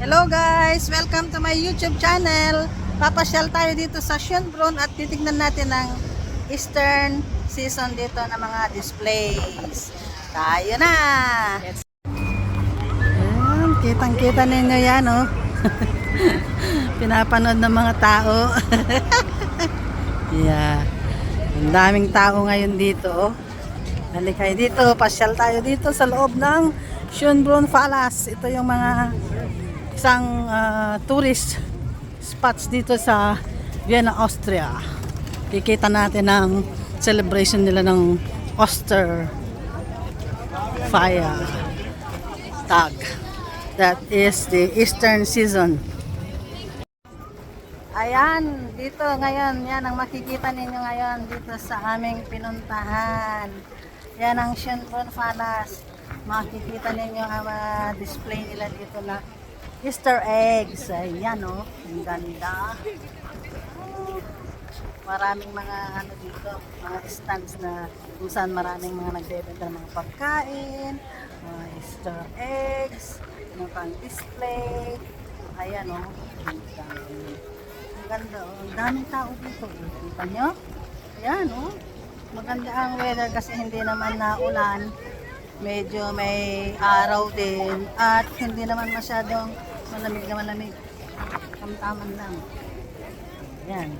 Hello guys! Welcome to my YouTube channel. Papasyal tayo dito sa Schönbrunn at titignan natin ang Eastern season dito ng mga displays. Tayo na! Ayan, kitang-kita ninyo yan, oh. Pinapanood ng mga tao. Yeah. Ang daming tao ngayon dito, oh. Halika kayo dito, pasyal tayo dito sa loob ng Schönbrunn Palace. Ito yung mga isang tourist spots dito sa Vienna, Austria. Kikita natin ang celebration nila ng Oster Fire Tag. That is the Eastern season. Ayan, dito ngayon, yan ang makikita ninyo ngayon dito sa aming pinuntahan. Yan ang Schönbrunn Palace. Makikita ninyo ang display nila dito na Easter eggs. Ayan, oh. Ang ganda. Maraming mga ano dito, mga stands na kung saan maraming mga nagbebenta ng mga pagkain, mga Easter eggs, mga pang display. Ayan, oh. Ang ganda, oh. Ang daming tao dito. Kita nyo? Ayan, oh. Maganda ang weather kasi hindi naman naulan. Medyo may araw din at hindi naman masyadong malamig na malamig. Tamtaman lang. Ayan.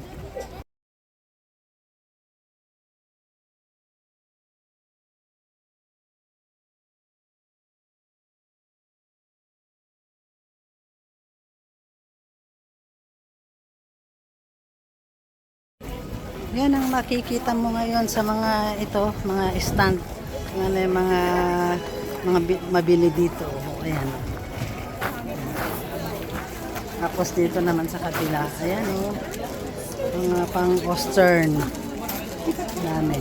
Yan ang makikita mo ngayon sa mga ito, mga stand. Mga mabili dito. Ayan. Tapos dito naman sa kabila, ayan, oh, mga pang Western. Dami.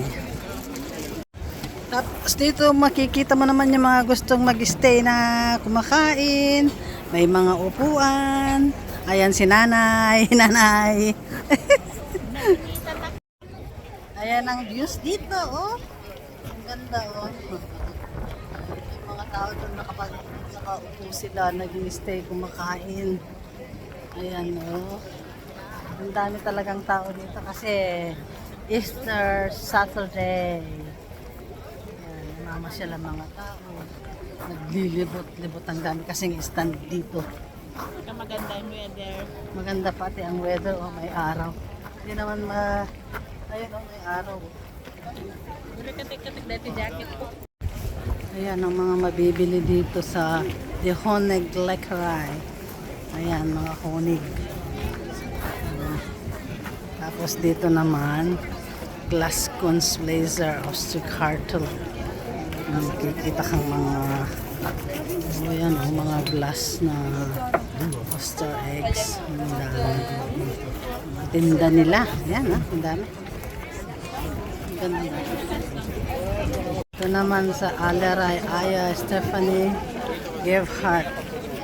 Tapos dito makikita mo naman yung mga gustong mag-stay na kumakain. May mga upuan. Ayan si nanay, nanay. Ayan ang views dito, oh. Ang ganda, oh. Yung mga tao doon nakaupo sila, nag-stay kumakain. Ayan, oh. Ang dami talagang tao dito kasi Easter Saturday. Ayan, namamasyal ang mga tao. Naglilibot-libot, ang dami kasing stand dito. Maganda ang weather. Maganda pati ang weather, oh, may araw. Hindi naman ayun, oh, may araw. Pero katik-katik dati jacket ko. Ayan ang mga mabibili dito sa The Honig Leckerai. Ayan, mga honig. Tapos dito naman, Glass Kunst Blazer Osterkartel. Nakikita kang mga ayan, mga glass na Oster eggs. Ang dami. Tinda nila. Ayan, ang dami. Ang ganda. Ito naman sa Allerai Aya Stephanie Gebhardt.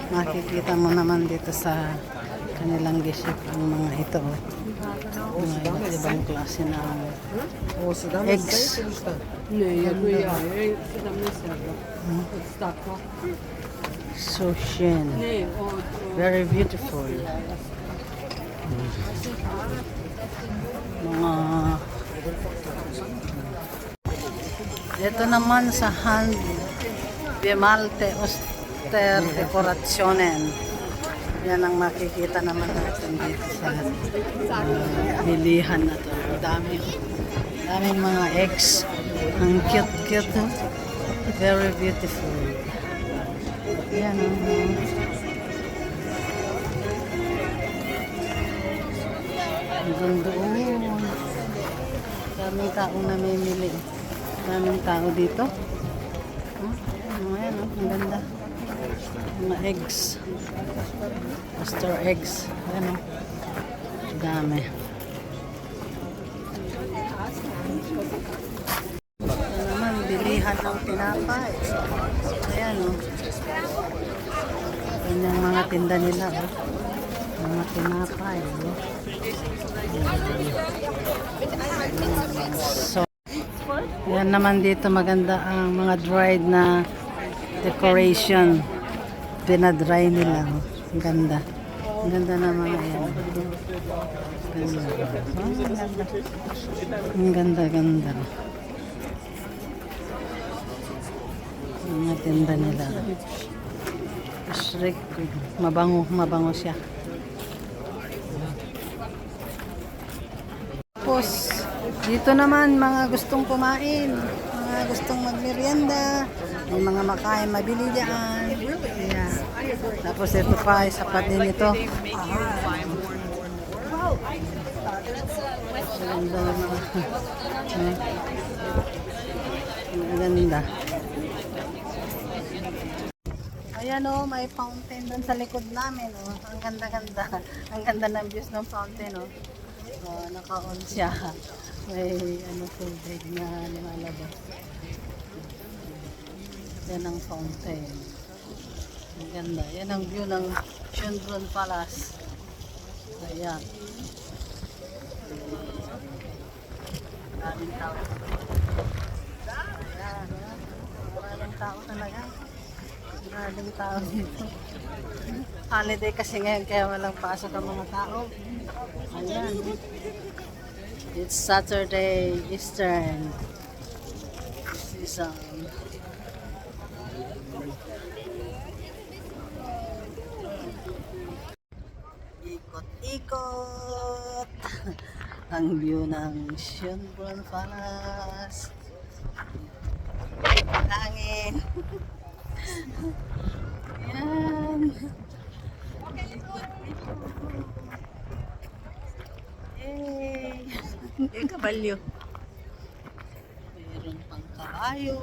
Makikita mo naman dito sa kanilang giship ang mga ito. Mga iba't ibang klase ng eggs. Sushin. Very beautiful. Mga ito naman sa hand Bimalte Oster Decorationen. Yan ang makikita naman natin dito sa bilihan na to. Daming mga eggs. Ang cute-cute. Oh. Very beautiful. Yan. Hanggang doon. Daming taong namimili. Daming tao dito. Ayan, ang ganda. Mga eggs. Oster eggs. Ayan, oh. Dami. Ito naman, bilihan ng tinapay. Ayan, oh. Kanyang mga tinda nila, oh. Mga tinapay, oh. So, yan naman dito maganda ang mga dried na decoration. Pinadry nila. Ang ganda. Ang ganda ng mga yan. Ganda. Ang ganda. Ang ganda, ganda. Ang mga tinda nila. Shrek. Mabango, mabango siya. Tapos, dito naman mga gustong kumain, mga gustong magmerienda, may mga makain mabili dyan. Ayan. Tapos ito pa, sapat din ito. Ganda ng mga ganda. Ayan o, may fountain doon sa likod namin. Oh. Ang ganda-ganda. Ang ganda ng views ng fountain. Oh. Oh, naka-on siya. May tubig na lumalabas. Yan ang fountain. Ang ganda. Yan ang view ng Schönbrunn Palace. Ayan. Maraming tao. Ayan. Maraming tao talaga. Maraming tao dito. Holiday kasi ngayon kaya walang pasok ang mga tao. Ayan. It's Saturday Eastern. This is ikot-ikot ang view ng Schönbrunn Palace. Hangin. Yan. Yay! May kabalyo. Mayroon pang kabayo.